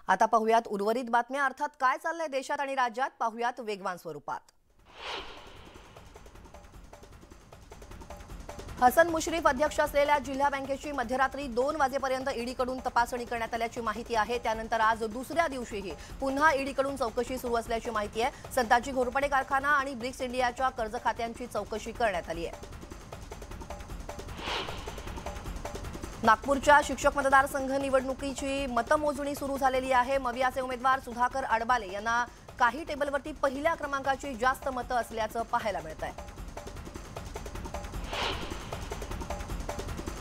आता पाहुयात उर्वरित बातम्या। अर्थात काय चाललंय देशात आणि राज्यात पाहुयात वेगवान स्वरूपात। हसन मुश्रीफ अध्यक्ष असलेल्या जिल्हा बँकेची मध्यरात्री 2 वाजेपर्यंत ईडीकडून तपासणी करण्यात आल्याची माहिती आहे। त्यानंतर आज दुसऱ्या दिवशीही पुन्हा ईडीकडून चौकशी सुरू असल्याची माहिती आहे। संताजी घोरपडे कारखाना आणि ब्रिक्स इंडियाच्या कर्ज खात्यांची चौकशी करण्यात आली आहे। नागपूरच्या शिक्षक मतदारसंघ निवडणुकीची मतमोजणी सुरू झालेली आहे। मवियाचे उमेदवार सुधाकर आडबाले यांना काही टेबलवरती पहिल्या क्रमांकाची जास्त मतं असल्याचं पाहायला मिळतंय।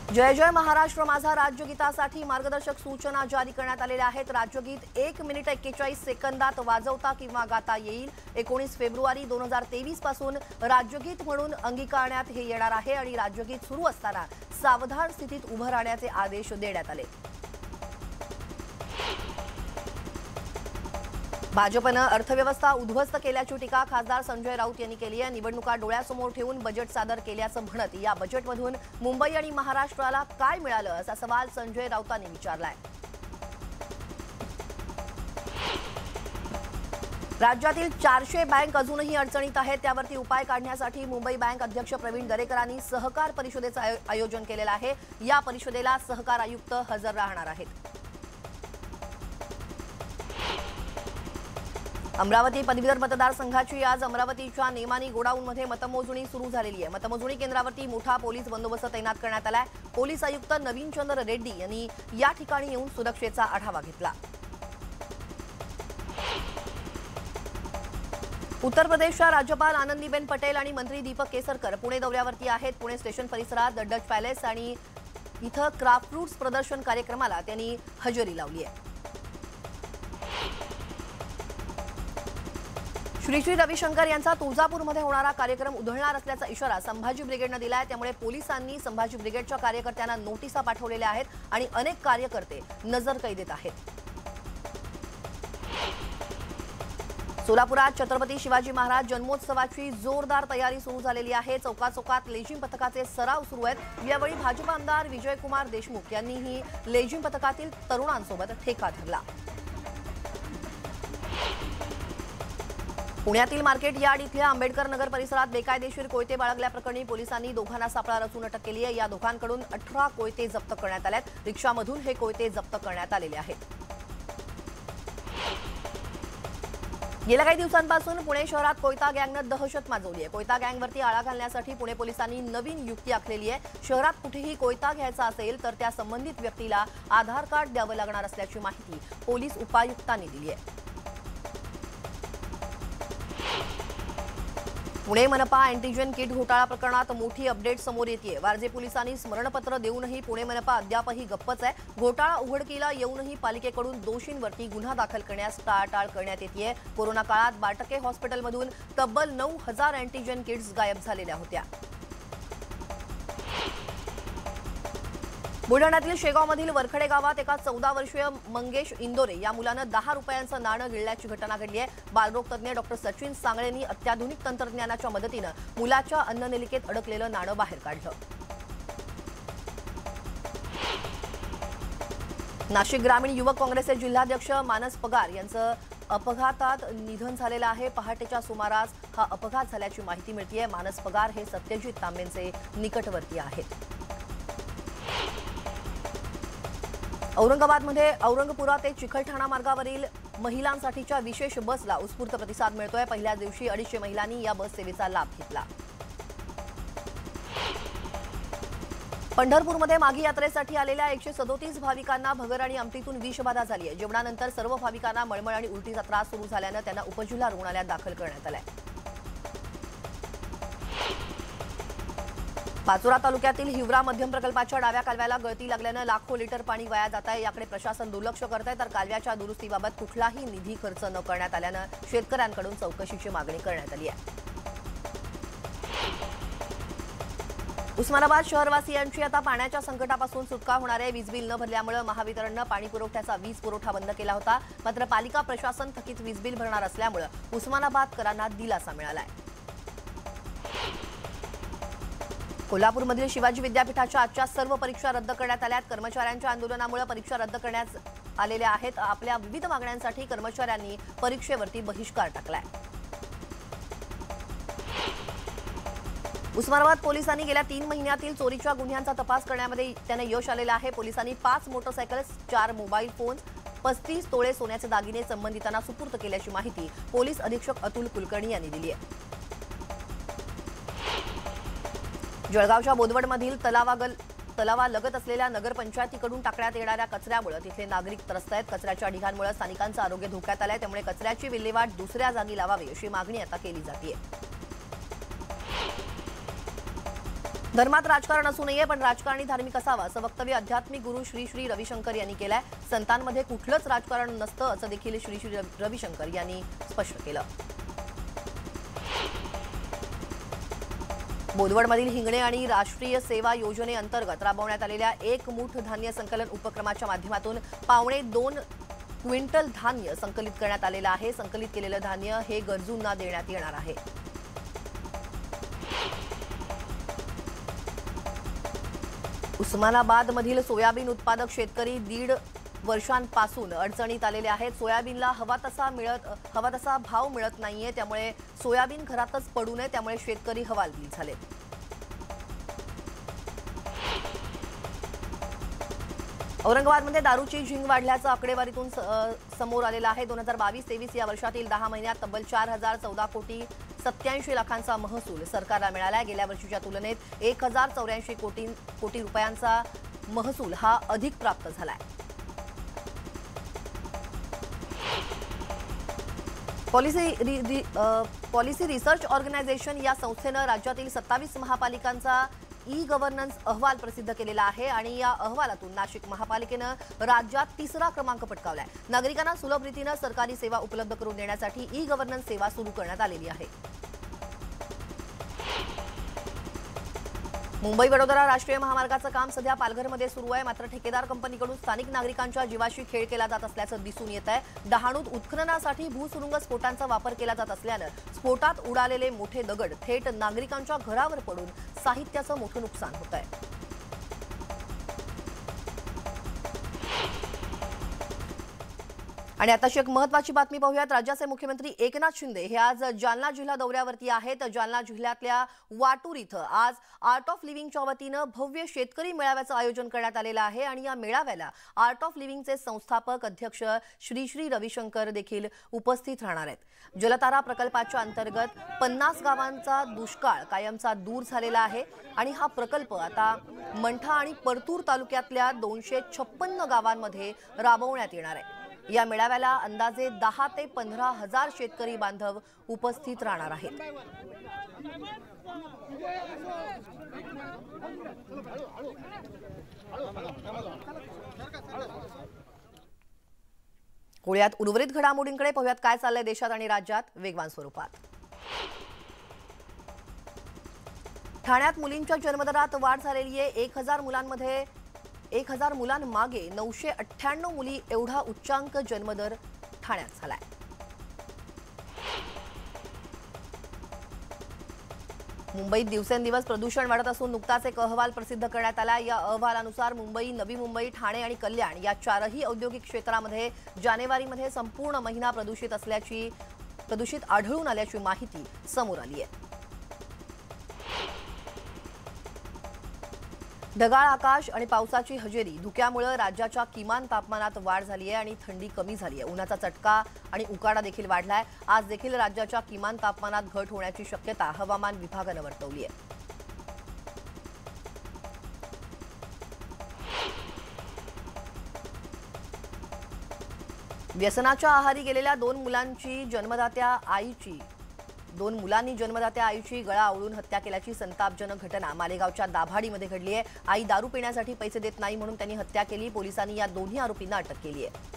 जय जय महाराष्ट्र माझा राज्यगीतासाठी मार्गदर्शक सूचना जारी करण्यात आलेल्या आहेत। राज्यगीत 1 मिनिट 41 सेकंदात वाजवता किंवा गाता येईल। 19 फेब्रुवारी 2023 पासून राज्यगीत म्हणून अंगीकारण्यात हे येणार आहे आणि राज्यगीत सुरू असताना सावधान स्थितीत उभं राहण्याचे आदेश देण्यात आले। भाजपनं अर्थव्यवस्था उद्ध्वस्त केल्याची टीका खासदार संजय राऊत यांनी केली आहे। निवडणुका डोळ्यासमोर ठेवून बजेट सादर केल्याचं म्हणत या बजेटमधून मुंबई आणि महाराष्ट्राला काय मिळालं असा सवाल संजय राऊतांनी विचारलाय। राज्यातील 400 बँक अजूनही अडचणीत आहेत। त्यावरती उपाय काढण्यासाठी मुंबई बँक अध्यक्ष प्रवीण दरेकरांनी सहकार परिषदेचं आयोजन केलेलं आहे। या परिषदेला सहकार आयुक्त हजर राहणार आहेत। अमरावती पदवीधर मतदारसंघाची आज अमरावतीच्या नेमानी गोडाऊनमध्ये मतमोजणी सुरू झालेली आहे। मतमोजणी केंद्रावरती मोठा पोलीस बंदोबस्त तैनात करण्यात आलाय। पोलीस आयुक्त नवीनचंद्र रेड्डी यांनी या ठिकाणी येऊन सुरक्षेचा आढावा घेतला। उत्तर प्रदेशच्या राज्यपाल आनंदीबेन पटेल आणि मंत्री दीपक केसरकर पुणे दौऱ्यावरती आहेत। पुणे स्टेशन परिसरात डच पॅलेस आणि इथं क्राफ्ट फ्रूट्स प्रदर्शन कार्यक्रमाला त्यांनी हजेरी लावली आहे। श्री श्री रविशंकर यांचा तुळजापूरमध्ये होणारा कार्यक्रम उधळणार असल्याचा इशारा संभाजी ब्रिगेडनं दिलाय। त्यामुळे पोलिसांनी संभाजी ब्रिगेडच्या कार्यकर्त्यांना नोटिसा पाठवलेल्या आहेत आणि अनेक कार्यकर्ते नजरकैदेत आहेत। सोलापुरात छत्रपती शिवाजी महाराज जन्मोत्सवाची जोरदार तयारी सुरू झालेली आहे। चौकाचौकात लेझिम पथकाचे सराव सुरू आहेत। यावेळी भाजप आमदार विजयकुमार देशमुख यांनीही लेझिम पथकातील तरुणांसोबत ठेका धरला। पुण्यातील मार्केट यार्ड इथल्या आंबेडकर नगर परिसरात बेकायदेशीर कोयते बाळगल्याप्रकरणी पोलिसांनी दोघांना सापळा रचून अटक केली आहे। या दोघांकडून 18 कोयते जप्त करण्यात आलेत। रिक्षामधून हे कोयते जप्त करण्यात आलेले आहेत। गेल्या काही दिवसांपासून पुणे शहरात कोयता गँगनं दहशत माजवली आहे। कोयता गँगवरती आळा घालण्यासाठी पुणे पोलिसांनी नवीन युक्ती आखलेली आहे। शहरात कुठेही कोयता घ्यायचा असेल तर त्या संबंधित व्यक्तीला आधार कार्ड द्यावं लागणार असल्याची माहिती पोलीस उपायुक्तांनी दिली आहे। पुणे मनपा अँटीजेन किट घोटाळा प्रकरणात मोठी अपडेट समोर येते। वारजे पोलिसांनी स्मरणपत्र देऊनही पुणे मनपा अद्यापही गप्पच आहे। घोटाळा उघडकीला येऊनही पालिकेकडून दोषींवरती गुन्हा दाखल करण्यास टाळाटाळ करण्यात येते। कोरोना काळात बाटके हॉस्पिटलमधून तब्बल 9000 अँटीजेन किट्स गायब झालेल्या होत्या। बुलढाण्यातील शेगावमधील वरखडे गावात एका 14 वर्षीय मंगेश इंदोरे या मुलानं 10 रुपयांचं नाणं गिळल्याची घटना घडली आहे। बालरोग तज्ज्ञ डॉक्टर सचिन सांगळेंनी अत्याधुनिक तंत्रज्ञानाच्या मदतीनं मुलाच्या अन्ननलिकेत अडकलेलं नाणं बाहेर काढलं। नाशिक ग्रामीण युवक काँग्रेसचे जिल्हाध्यक्ष मानस पगार यांचं अपघातात निधन झालेलं आहे। पहाटेच्या सुमारास हा अपघात झाल्याची माहिती मिळतेय। मानस पगार हे सत्यजित तांबेंचे निकटवर्ती आहेत। औरंगाबादमध्ये औरंगपुरा ते चिखलठाणा मार्गावरील महिलांसाठीच्या विशेष बसला उत्स्फूर्त प्रतिसाद मिळतोय। पहिल्या दिवशी 250 महिलांनी या बस सेवेचा लाभ घेतला। पंढरपूरमध्ये माघी यात्रेसाठी आलेल्या 137 भाविकांना भगर आणि आमटीतून विषबाधा झाली आहे। जेवणानंतर सर्व भाविकांना मळमळ आणि उलटीचा त्रास सुरू झाल्यानं त्यांना उपजिल्हा रुग्णालयात दाखल करण्यात आलंय। पाचोरा तालुक्यातील हिवरा मध्यम प्रकल्पाच्या डाव्या कालव्याला गळती लागल्यानं लाखो लिटर पाणी वाया जात आहे। याकडे प्रशासन दुर्लक्ष करत आहे, तर कालव्याच्या दुरुस्तीबाबत कुठलाही निधी खर्च न करण्यात आल्यानं शेतकऱ्यांकडून चौकशीची मागणी करण्यात आली आहे। उस्मानाबाद शहरवासियांची आता पाण्याच्या संकटापासून सुटका होणार आहे। वीज बिल न भरल्यामुळे महावितरणनं पाणी पुरवठ्याचा वीज पुरवठा बंद केला होता। मात्र पालिका प्रशासन थकीत वीज बिल भरणार असल्यामुळे उस्मानाबादकरांना दिलासा मिळाला आहे। कोल्हापूरमधील शिवाजी विद्यापीठाच्या आजच्या सर्व परीक्षा रद्द करण्यात आल्या आहेत। कर्मचाऱ्यांच्या आंदोलनामुळे परीक्षा रद्द करण्यात आलेल्या आहेत। आपल्या विविध मागण्यांसाठी कर्मचाऱ्यांनी परीक्षेवरती बहिष्कार टाकलाय। उस्मानाबाद पोलिसांनी गेल्या 3 महिन्यातील चोरीच्या गुन्ह्यांचा तपास करण्यामध्ये त्यांना यश आलेलं आहे। पोलिसांनी 5 मोटरसायकल्स, 4 मोबाईल फोन्स, 35 तोळे सोन्याचे दागिने संबंधितांना सुपूर्द केल्याची माहिती पोलीस अधीक्षक अतुल कुलकर्णी यांनी दिली आहे। जळगावच्या बोदवडमधील तलावालगत असलेल्या नगरपंचायतीकडून टाकण्यात येणाऱ्या कचऱ्यामुळे तिथले नागरिक त्रस्त आहेत। कचऱ्याच्या ढिगांमुळे स्थानिकांचं आरोग्य धोक्यात आलंय, त्यामुळे कचऱ्याची विल्हेवाट दुसऱ्या जागी लावावी अशी मागणी आता केली जाते। धर्मात राजकारण असू नये, पण राजकारणी धार्मिक असावा असं वक्तव्य आध्यात्मिक गुरु श्री श्री रविशंकर यांनी केलंय। संतांमध्ये कुठलंच राजकारण नसतं असं देखील श्री श्री रविशंकर यांनी स्पष्ट केलं। बोदवडमधील हिंगणे आणि राष्ट्रीय सेवा योजनेअंतर्गत राबवण्यात आलेल्या एक मूठ धान्य संकलन उपक्रमाच्या माध्यमातून 2.25 क्विंटल धान्य संकलित करण्यात आलेलं आहे। संकलित केलेलं धान्य हे गरजूंना देण्यात येणार आहे। उस्मानाबादमधील सोयाबीन उत्पादक शेतकरी 1.5 वर्षांपासून अडचणीत आलेले आहेत। सोयाबीनला हवा तसा भाव मिळत नाहीये, त्यामुळे सोयाबीन घरातच पडू नये, त्यामुळे शेतकरी हवालदिल झाले। औरंगाबादमध्ये दारूची झिंग वाढल्याचं आकडेवारीतून समोर आलेलं आहे। 2022-23 या वर्षातील 10 महिन्यात तब्बल 4,014 कोटी 87 लाखांचा महसूल सरकारला मिळाला। गेल्या वर्षीच्या तुलनेत 1,084 कोटी रुपयांचा महसूल हा अधिक प्राप्त झालाय। पॉलिसी रिसर्च ऑर्गनायझेशन या संस्थेनं राज्यातील 27 महापालिकांचा ई-गव्हर्नन्स अहवाल प्रसिद्ध केलेला आहे आणि या अहवालातून नाशिक महापालिकेनं राज्यात 3रा क्रमांक पटकावलाय। नागरिकांना सुलभ रीतीने सरकारी सेवा उपलब्ध करून देण्यासाठी ई-गव्हर्नन्स सेवा सुरू करण्यात आलेली आहे। मुंबई वडोदरा राष्ट्रीय महामार्गाचं काम सध्या पालघरमध्ये सुरू आहे, मात्र ठेकेदार कंपनीकडून स्थानिक नागरिकांच्या जीवाशी खेळ केला जात असल्याचं दिसून येत आहे। डहाणूत उत्खननासाठी भूसुरुंग स्फोटांचा वापर केला जात असल्यानं स्फोटात उडालेले मोठे दगड थेट नागरिकांच्या घरावर पडून साहित्याचं मोठं नुकसान होत आहे। आणि आताची एक महत्त्वाची बातमी पाहूयात। राज्याचे मुख्यमंत्री एकनाथ शिंदे हे आज जालना जिल्हा दौऱ्यावरती आहेत। जालना जिल्ह्यातल्या वाटूर इथं आज आर्ट ऑफ लिव्हिंगच्या वतीनं भव्य शेतकरी मेळाव्याचं आयोजन करण्यात आलेलं आहे आणि या मेळाव्याला आर्ट ऑफ लिव्हिंगचे संस्थापक अध्यक्ष श्री श्री रविशंकर देखील उपस्थित राहणार आहेत। जलतारा प्रकल्पाच्या अंतर्गत 50 गावांचा दुष्काळ कायमचा दूर झालेला आहे आणि हा प्रकल्प आता मंठा आणि परतूर तालुक्यातल्या 256 गावांमध्ये राबवण्यात येणार आहे। या मेळाव्याला अंदाजे 10 ते 15 हजार शेतकरी बांधव उपस्थित राहणार आहेत। पुण्यात उर्वरित घडामोडींकडे पाहूयात काय चाललंय देशात आणि राज्यात वेगवान स्वरूपात। ठाण्यात मुलींच्या जन्मदरात वाढ झालेली आहे। 1,000 मुलांमागे 998 मुली एवढा उच्चांक जन्मदर ठाण्यात झालाय। मुंबईत दिवसेंदिवस प्रदूषण वाढत असून नुकताच एक अहवाल प्रसिद्ध करण्यात आला। या अहवालानुसार मुंबई, नवी मुंबई, ठाणे आणि कल्याण या 4ही औद्योगिक क्षेत्रामध्ये जानेवारीमध्ये संपूर्ण महिना प्रदूषित आढळून आल्याची माहिती समोर आली आहे। ढगाळ आकाश आणि पावसाची हजेरी धुक्यामुळे राज्याच्या किमान तापमानात वाढ झाली आहे आणि थंडी कमी झाली आहे। उन्हाचा चटका आणि उकाडा देखील वाढलाय। आज देखील राज्याच्या किमान तापमानात घट होण्याची शक्यता हवामान विभागानं वर्तवली आहे। व्यसनाच्या आहारी गेलेल्या 2 मुलांनी जन्मदात्या आईची गळा आवळून हत्या केल्याची संतापजनक घटना मालेगावच्या दाभाडीमध्ये घडली आहे। आई दारू पिण्यासाठी पैसे देत नाही म्हणून त्यांनी हत्या केली। पोलिसांनी या दोन्ही आरोपींना अटक केली आहे।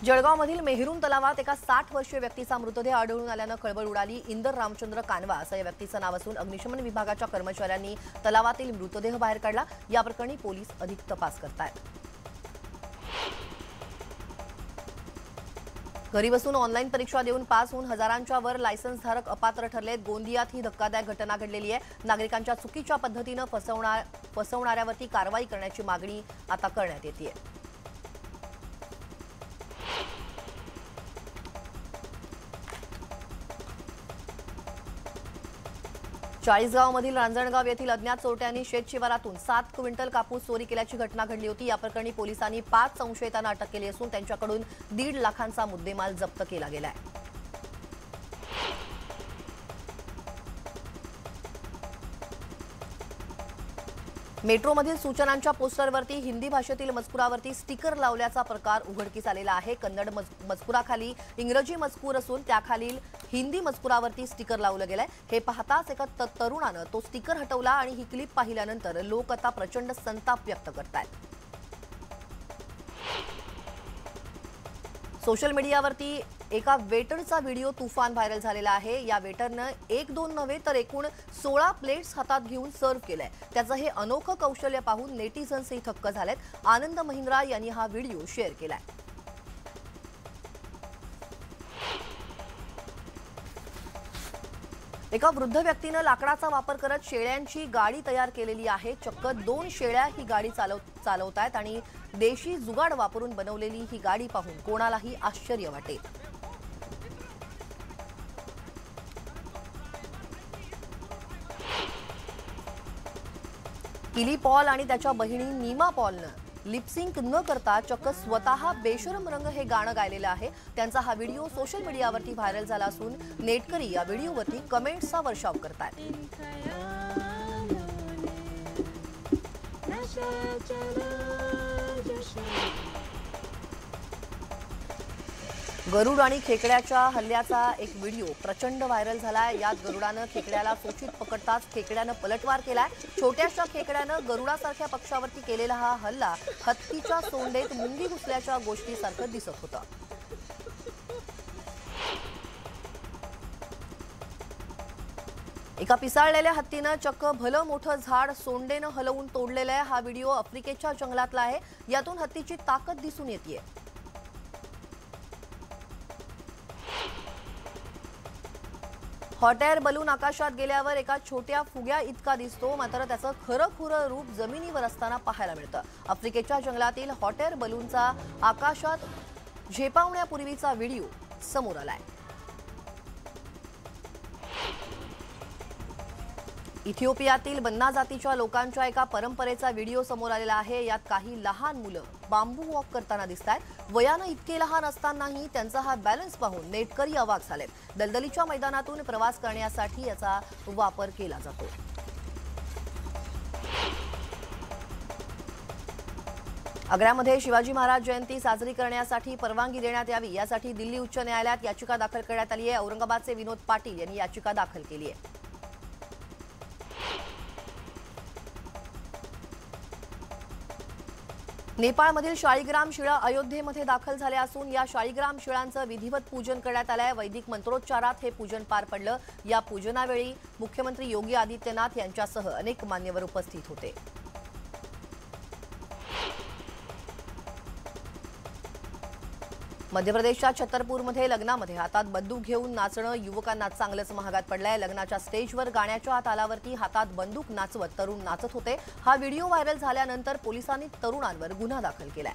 जळगावमधील मेहरून तलावात एका 60 वर्षीय व्यक्तीचा मृतदेह आढळून आल्यानं खळबळ उडाली। इंदर रामचंद्र कानवा असं या व्यक्तीचं नाव असून अग्निशमन विभागाच्या कर्मचाऱ्यांनी तलावातील मृतदेह बाहेर काढला। या प्रकरणी पोलीस अधिक तपास करतायत। घरी बसून ऑनलाईन परीक्षा देऊन पास होऊन हजारांच्या वर लायसन्सधारक अपात्र ठरलेत। गोंदियात ही धक्कादायक घटना घडलेली आहे। नागरिकांच्या चुकीच्या पद्धतीने फसवणाऱ्यावरती कारवाई करण्याची मागणी आता करण्यात येते। चाळीसगावमधील रांजणगाव येथील अज्ञात चोरट्यांनी शेतशिवारातून 7 क्विंटल कापूस चोरी केल्याची घटना घडली होती। या प्रकरणी पोलिसांनी 5 संशयितांना अटक केली असून त्यांच्याकडून 1.5 लाखांचा मुद्देमाल जप्त केला गेलाय। मेट्रोमधील सूचनांच्या पोस्टरवरती हिंदी भाषेतील मजकुरावरती स्टिकर लावल्याचा प्रकार उघडकीस आलेला आहे। कन्नड मजकुराखाली इंग्रजी मजकूर असून त्याखालील हिंदी मजकुरावरती स्टिकर लावलं गेलंय। हे पाहताच एका तरुणानं तो स्टिकर हटवला आणि ही क्लिप पाहिल्यानंतर लोक आता प्रचंड संताप व्यक्त करतायत। सोशल मीडियावरती एका वेटरचा व्हिडिओ तुफान व्हायरल झालेला आहे। या वेटरनं 1-2 नव्हे तर एकूण 16 प्लेट्स हातात घेऊन सर्व्ह केलंय। त्याचं हे अनोखं कौशल्य पाहून नेटिझन्सही थक्क झालेत। आनंद महिंद्रा यांनी हा व्हिडिओ शेअर केलाय। एका वृद्ध व्यक्तीनं लाकडाचा वापर करत शेळ्यांची गाडी तयार केलेली आहे। चक्क 2 शेळ्या ही गाडी चालवतायत आणि देशी जुगाड वापरून बनवलेली ही गाडी पाहून कोणालाही आश्चर्य वाटेल। किली पॉल आणि त्याच्या बहिणी नीमा पॉलनं लिपसिंक न करता चक्क स्वतः बेशरम रंग हे गाणं गायलेलं आहे। त्यांचा हा व्हिडिओ सोशल मीडियावरती व्हायरल झाला असून नेटकरी या व्हिडिओवरती कमेंट्सचा वर्षाव करतात। गरुड आणि खेकड्याच्या हल्ल्याचा एक व्हिडिओ प्रचंड व्हायरल झालाय। यात गरुडानं खेकड्याला सोचित पकडताच खेकड्यानं पलटवार केलाय। छोट्याशा खेकड्यानं गरुडासारख्या पक्षावरती केलेला हा हल्ला हत्तीच्या सोंडेत मुंगी घुसल्याच्या गोष्टीसारखं दिसत होतं। एका पिसाळलेल्या हत्तीनं चक्क भलं मोठं झाड सोंडेनं हलवून तोडलेलं आहे। हा व्हिडिओ आफ्रिकेच्या जंगलातला आहे। यातून हत्तीची ताकद दिसून येते। हॉट एअर बलून आकाशात गेल्यावर एका छोट्या फुग्या इतका दिसतो, मात्र त्याचं खरं रूप जमिनीवर असताना पाहायला मिळतं। आफ्रिकेच्या जंगलातील हॉट एअर बलूनचा आकाशात झेपावण्यापूर्वीचा व्हिडिओ समोर आलाय। इथिओपियातील बन्ना जातीच्या लोकांच्या एका परंपरेचा व्हिडिओ समोर आलेला आहे। यात काही लहान मुलं बांबू वॉक करताना दिसतात। वयानं इतके लहान असतानाही त्यांचा हा बॅलन्स पाहून नेटकरी अवाक झालेत। दलदलीच्या मैदानातून प्रवास करण्यासाठी याचा वापर केला जातो। आग्र्यामध्ये शिवाजी महाराज जयंती साजरी करण्यासाठी परवानगी देण्यात यावी यासाठी दिल्ली उच्च न्यायालयात याचिका दाखल करण्यात आली आहे। औरंगाबादचे विनोद पाटील यांनी याचिका दाखल केली आहे। नेपाळमधील शाळीग्राम शिळा अयोध्येमध्ये दाखल झाल्या असून या शाळीग्राम शिळांचं विधिवत पूजन करण्यात आलंय। वैदिक मंत्रोच्चारात हे पूजन पार पडलं। या पूजनावेळी मुख्यमंत्री योगी आदित्यनाथ यांच्यासह अनेक मान्यवर उपस्थित होते। मध्य प्रदेशच्या छतरपूरमध्ये लग्नामध्ये हातात बंदूक घेऊन नाचणं युवकांना चांगलंच महागात पडलंय। लग्नाच्या स्टेजवर गाण्याच्या तालावरती हातात बंदूक नाचवत तरुण नाचत होते। हा व्हिडिओ व्हायरल झाल्यानंतर पोलिसांनी तरुणांवर गुन्हा दाखल केलाय।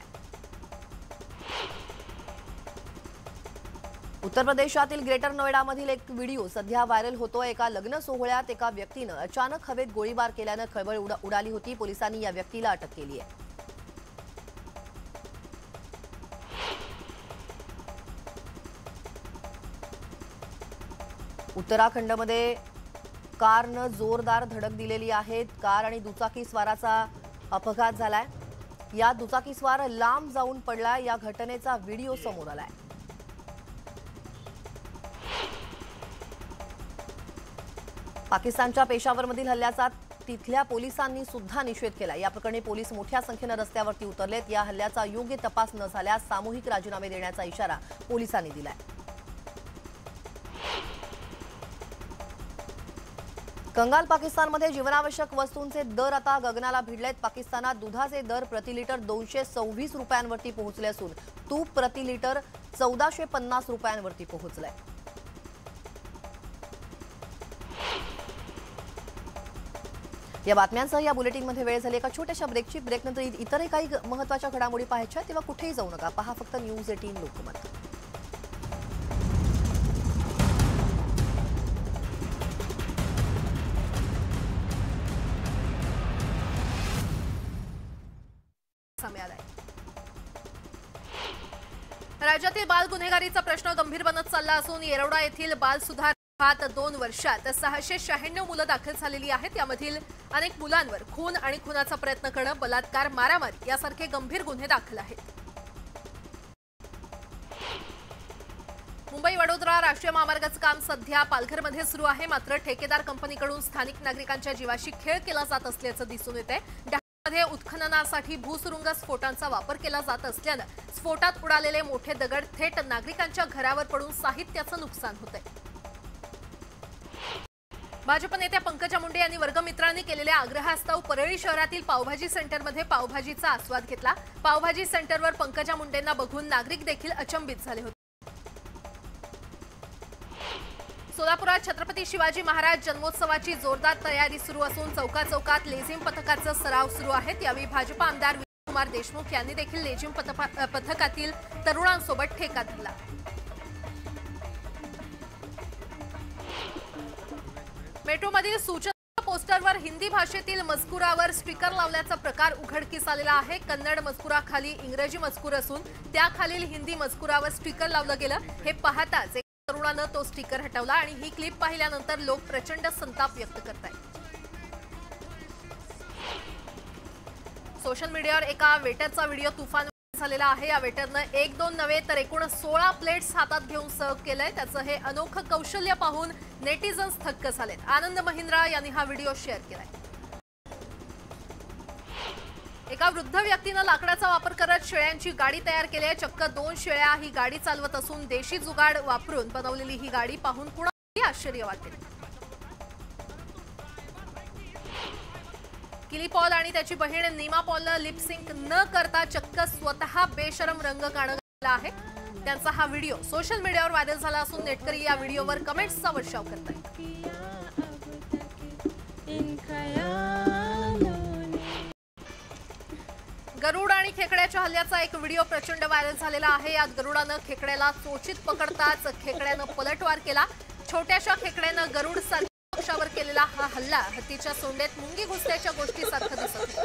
उत्तर प्रदेशातील ग्रेटर नोएडामधील एक व्हिडिओ सध्या व्हायरल होतोय। एका लग्न सोहळ्यात एका व्यक्तीनं अचानक हवेत गोळीबार केल्यानं खळबळ उडाली होती। पोलिसांनी या व्यक्तीला अटक केली आहे। उत्तराखंडमध्ये कारनं जोरदार धडक दिलेली आहे। कार आणि दुचाकी स्वाराचा अपघात झालाय। या दुचाकी स्वार लांब जाऊन पडला। या घटनेचा व्हिडिओ समोर आलाय। पाकिस्तानच्या पेशावरमधील हल्ल्याचा तिथल्या पोलिसांनी सुद्धा निषेध केला। या प्रकरणी पोलीस मोठ्या संख्येने रस्त्यावरती उतरलेत। या हल्ल्याचा योग्य तपास न झाल्यास सामूहिक राजीनामे देण्याचा इशारा पोलिसांनी दिलाय। कंगाल पाकिस्तानमध्ये जीवनावश्यक वस्तूंचे दर आता गगनाला भिडलेत। पाकिस्तानात दुधाचे दर प्रति लिटर 226 रुपयांवरती पोहोचले असून तूप प्रति लिटर 1450 रुपयांवरती पोहोचले। या बातम्यांसह या बुलेटिनमध्ये वेळ झाली एका छोट्याशा ब्रेकची। ब्रेकनंतर इतरही काही महत्त्वाच्या घडामोडी पाहायच्या तेव्हा कुठेही जाऊ नका, पहा फक्त न्यूज 18 लोकमत। राज्यातील बाल गुन्हेगारीचा प्रश्न गंभीर बनत चालला असून येरवडा येथील बाल सुधार गृहात 2 वर्षात 696 मुलं दाखल झालेली आहेत। यामधील अनेक मुलांवर खून आणि खुनाचा प्रयत्न करणं, बलात्कार, मारामारी यासारखे गंभीर गुन्हे दाखल आहेत। मुंबई वडोदरा राष्ट्रीय महामार्गाचं काम सध्या पालघरमध्ये सुरू आहे, मात्र ठेकेदार कंपनीकडून स्थानिक नागरिकांच्या जीवाशी खेळ केला जात असल्याचं दिसून येतंय। मध्ये उत्खननासाठी भूसुरुंग स्फोटांचा वापर केला जात असल्यानं स्फोटात उडालेले मोठे दगड थेट नागरिकांच्या घरावर पडून साहित्याचं नुकसान होतंय। भाजप नेत्या पंकजा मुंडे यांनी वर्गमित्रांनी केलेल्या आग्रहास्तव परळी शहरातील पावभाजी सेंटरमध्ये पावभाजीचा आस्वाद घेतला। पावभाजी सेंटरवर पंकजा मुंडेंना बघून नागरिक देखील अचंबित झाले होते। सोलापुरात छत्रपती शिवाजी महाराज जन्मोत्सवाची जोरदार तयारी सुरू असून चौकात लेझिम पथकाचा सराव सुरू आहे। यावेळी भाजप आमदार विजयकुमार देशमुख यांनी देखील लेझिम पथकातील तरुणांसोबत ठेका दिला। मेट्रोमधील सूचना पोस्टरवर हिंदी भाषेतील मजकुरावर स्टिकर लावल्याचा प्रकार उघडकीस आलेला आहे। कन्नड मजकुराखाली इंग्रजी मजकूर असून त्याखालील हिंदी मजकुरावर स्टिकर लावलं गेलं। हे पाहताच तरुणानं तो स्टिकर हटवला आणि ही क्लिप पाहिल्यानंतर लोक प्रचंड संताप व्यक्त करतायत। सोशल मीडियावर एका वेटरचा व्हिडिओ तुफान झालेला आहे। या वेटरनं 1-2 नव्हे तर एकूण 16 प्लेट्स हातात घेऊन सर्व्ह केलंय। त्याचं हे अनोखं कौशल्य पाहून नेटिझन्स थक्क झालेत। आनंद महिंद्रा यांनी हा व्हिडिओ शेअर केलाय। एका वृद्ध व्यक्तीनं लाकडाचा वापर करत शेळ्यांची गाडी तयार केली आहे। चक्क 2 शेळ्या ही गाडी चालवत असून देशी जुगाड वापरून बनवलेली ही गाडी पाहून कुणालाही आश्चर्य वाटेल। किली पॉल आणि त्याची बहीण नीमा पॉलनं लिपसिंक न करता चक्क स्वतः बेशरम रंग गाणं गायलं आहे। त्यांचा हा व्हिडिओ सोशल मीडियावर व्हायरल झाला असून नेटकरी या व्हिडिओवर कमेंट्सचा वर्षाव करतायत। गरुड आणि खेकड्याच्या हल्ल्याचा एक व्हिडिओ प्रचंड व्हायरल झालेला आहे। यात गरुडानं खेकड्याला चोचीत पकडताच खेकड्यानं पलटवार केला। छोट्याशा खेकड्यानं गरुड पक्षावर केलेला हा हल्ला हत्तीच्या सोंडेत मुंगी घुसल्याच्या गोष्टीसारखं दिसत होतं।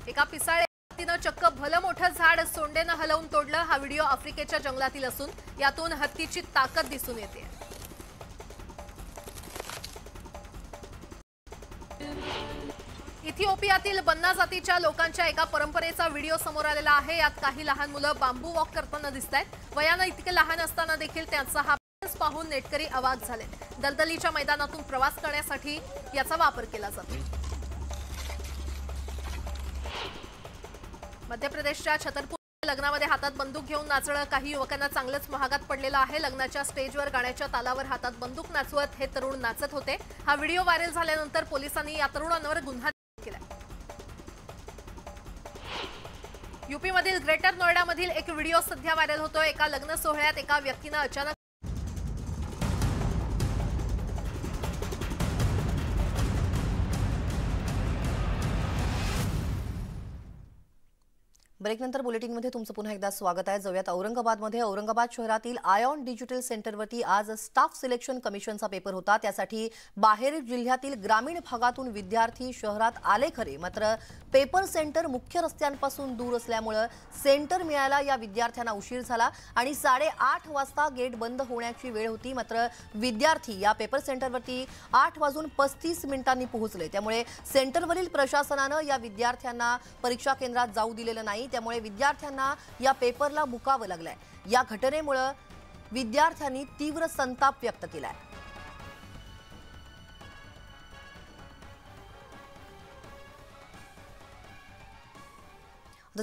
एका पिसाळ्या हत्तीनं चक्क भलं मोठं झाड सोंडेनं हलवून तोडलं। हा व्हिडिओ आफ्रिकेच्या जंगलातील असून यातून हत्तीची ताकद दिसून येते। इथिओपियातील बन्ना जातीच्या लोकांच्या एका परंपरेचा व्हिडिओ समोर आलेला आहे। यात काही लहान मुलं बांबू वॉक करताना दिसतायत। वयानं इतके लहान असताना देखील त्यांचा हा डान्स पाहून नेटकरी अवाक झाले। दलदलीच्या मैदानातून प्रवास करण्यासाठी याचा वापर केला जातो। मध्य प्रदेशच्या छतरपूर लग्नामध्ये हातात बंदूक घेऊन नाचणं काही युवकांना चांगलंच महागात पडलेलं आहे। लग्नाच्या स्टेजवर गाण्याच्या तालावर हातात बंदूक नाचवत हे तरुण नाचत होते। हा व्हिडिओ व्हायरल झाल्यानंतर पोलिसांनी या तरुणांवर गुन्हा यूपीमधील ग्रेटर नोएडामधील एक व्हिडिओ सध्या व्हायरल होतोय। एका लग्न सोहळ्यात एका व्यक्तीनं अचानक ब्रेकनंतर बुलेटिनमध्ये तुमचं पुन्हा एकदा स्वागत आहे। जाऊयात औरंगाबादमध्ये। औरंगाबाद शहरातील आयॉन डिजिटल सेंटरवरती आज स्टाफ सिलेक्शन कमिशनचा पेपर होता। त्यासाठी बाहेर जिल्ह्यातील ग्रामीण भागातून विद्यार्थी शहरात आले खरे, मात्र पेपर सेंटर मुख्य रस्त्यांपासून दूर असल्यामुळे सेंटर मिळायला या विद्यार्थ्यांना उशीर झाला आणि 8:30 वाजता गेट बंद होण्याची वेळ होती। मात्र विद्यार्थी या पेपर सेंटरवरती 8:35 पोहोचले। त्यामुळे सेंटरवरील प्रशासनानं या विद्यार्थ्यांना परीक्षा केंद्रात जाऊ दिलेलं नाही। त्यामुळे विद्यार्थ्यांना या पेपरला मुकावं लागलंय। या घटनेमुळे विद्यार्थ्यांनी तीव्र संताप व्यक्त केलाय।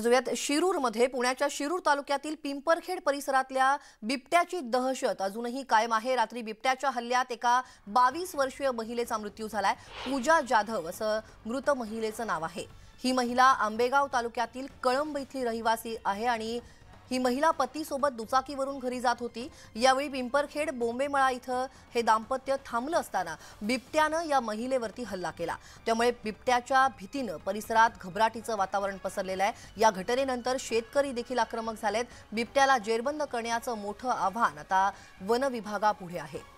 जाऊयात शिरूरमध्ये. पुण्याच्या शिरूर तालुक्यातील पिंपरखेड परिसरातल्या बिबट्याची दहशत अजूनही कायम आहे. रात्री बिबट्याच्या हल्ल्यात एका 22 वर्षीय महिलेचा मृत्यू झालाय. पूजा जाधव असं मृत महिलेचं नाव आहे. ही महिला आंबेगाव तालुक्यातील कळंब इथली रहिवासी आहे आणि ही महिला पतीसोबत दुचाकीवरून घरी जात होती. यावेळी पिंपरखेड बोंबेमळा इथं हे दाम्पत्य थांबलं असताना बिबट्यानं या महिलेवरती हल्ला केला. त्यामुळे बिबट्याच्या भीतीनं परिसरात घबराटीचं वातावरण पसरलेलं आहे. या घटनेनंतर शेतकरी देखील आक्रमक झालेत. बिबट्याला जेरबंद करण्याचं मोठं आव्हान आता वन विभागापुढे आहे.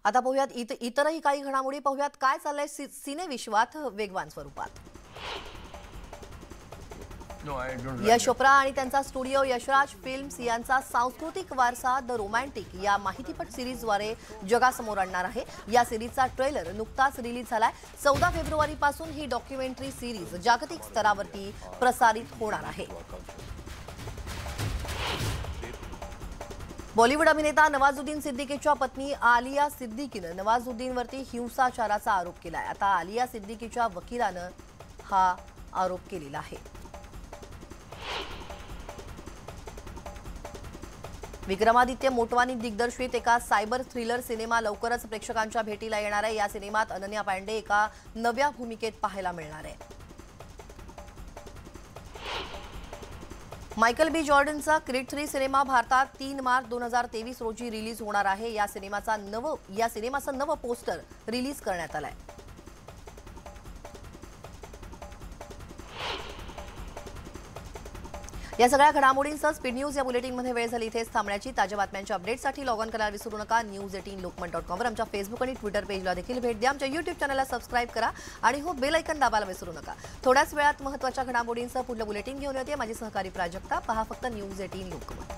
आता पाहूयात इतरही काही घडामोडी. पाहूयात काय चाललंय सिनेविश्वात वेगवान स्वरूपात. यश चोप्रा आणि त्यांचा स्टुडिओ यशराज फिल्म्स यांचा सांस्कृतिक वारसा द रोमॅन्टिक या माहितीपट सिरीजद्वारे जगासमोर आणणार आहे. या सिरीजचा ट्रेलर नुकताच रिलीज झालाय. 14 फेब्रुवारीपासून ही डॉक्युमेंटरी सिरीज जागतिक स्तरावरती प्रसारित होणार आहे. बॉलिवूड अभिनेता नवाजुद्दीन सिद्दीकीच्या पत्नी आलिया सिद्दीकीनं नवाजुद्दीनवरती हिंसाचाराचा आरोप केलाय. आता आलिया सिद्दीकीच्या वकिलानं हा आरोप केलेला आहे. विक्रमादित्य मोटवानी दिग्दर्शित एका सायबर थ्रिलर सिनेमा लवकरच प्रेक्षकांच्या भेटीला येणार आहे. या सिनेमात अनन्या पांडे एका नव्या भूमिकेत पाहायला मिळणार आहे. मायकल बी जॉर्डनचा क्रीड 3 सिनेमा भारतात 3 मार्च 2023 रोजी रिलीज होणार आहे. या सिनेमाचं नवं पोस्टर रिलीज करण्यात आलंय. या सगळ्या घडामोडींसह स्पीड न्यूज या बुलेटिनमध्ये वेळ झाली इथेच थांबण्याची. ताज्या बातम्यांच्या अपडेटसाठी लॉग ऑन करायला विसरू नका. news18lokman.com वर आमच्या फेसबुक आणि ट्विटर पेजला देखील भेट द्या. आमच्या YouTube चॅनलला सबस्क्राईब करा आणि हो बेल आयकॉन दाबायला विसरू नका. थोड्याच वेळात महत्त्वाच्या घडामोडींसह पुढलं बुलेटिन घेऊन येते माझी सहकारी प्राजक्ता. पहा फक्त News18 लोकमत.